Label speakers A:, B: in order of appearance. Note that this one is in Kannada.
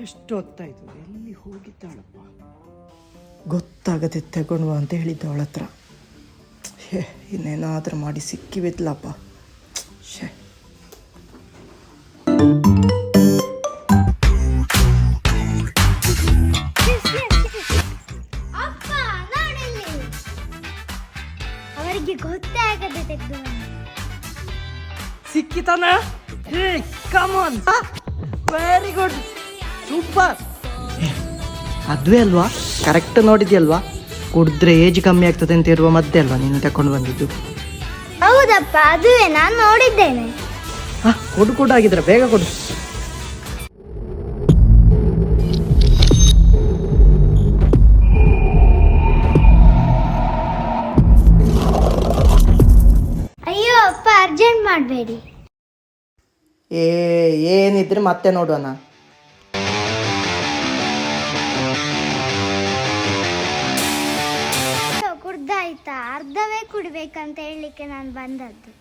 A: ಎಷ್ಟು ಹೊತ್ತಾಯ್ತು, ಎಲ್ಲಿ ಹೋಗಿದ್ದಾಳಪ್ಪ? ಗೊತ್ತಾಗದೆ ತಗೊಂಡು ಬಾ ಅಂತ ಹೇಳಿದ್ದ ಅವಳ ಹತ್ರ. ಇನ್ನೇನಾದ್ರೂ ಮಾಡಿ ಸಿಕ್ಕಿ ಬಿದ್ಲಪ್ಪ. ಶೇ,
B: ಅವರಿಗೆ ಗೊತ್ತೇ ಆಗದೆ ತೆಗೆದು
A: ಸಿಕ್ಕಿತಾನ? ಹೇ, come on, very good, super. ಅದುವೇ ಅಲ್ವಾ, ಕರೆಕ್ಟ್ ನೋಡಿದ್ಯಲ್ವಾ? ಕುಡಿದ್ರೆ ಏಜ್ ಕಮ್ಮಿ ಆಗ್ತದೆ ಅಂತ ಇರುವ ಮದ್ದೆ ಅಲ್ವಾ ನೀನು ತಕೊಂಡು ಬಂದಿದ್ದು?
B: ಹೌದಪ್ಪ, ಅದುವೇ ನಾನು ನೋಡಿದ್ದೇನೆ.
A: ಕೊಡು ಕೊಡು ಆಗಿದ್ರೆ ಬೇಗ ಕೊಡು.
B: ಅಯ್ಯೋ ಅಪ್ಪ, ಅರ್ಜೆಂಟ್ ಮಾಡಬೇಡಿ.
A: ಏನಿದ್ರೆ ಮತ್ತೆ ನೋಡೋಣ.
B: ಕುಡ್ದಾಯ್ತಾ? ಅರ್ಧವೇ ಕುಡಿಬೇಕಂತ ಹೇಳಲಿಕ್ಕೆ ನಾನು ಬಂದದ್ದು.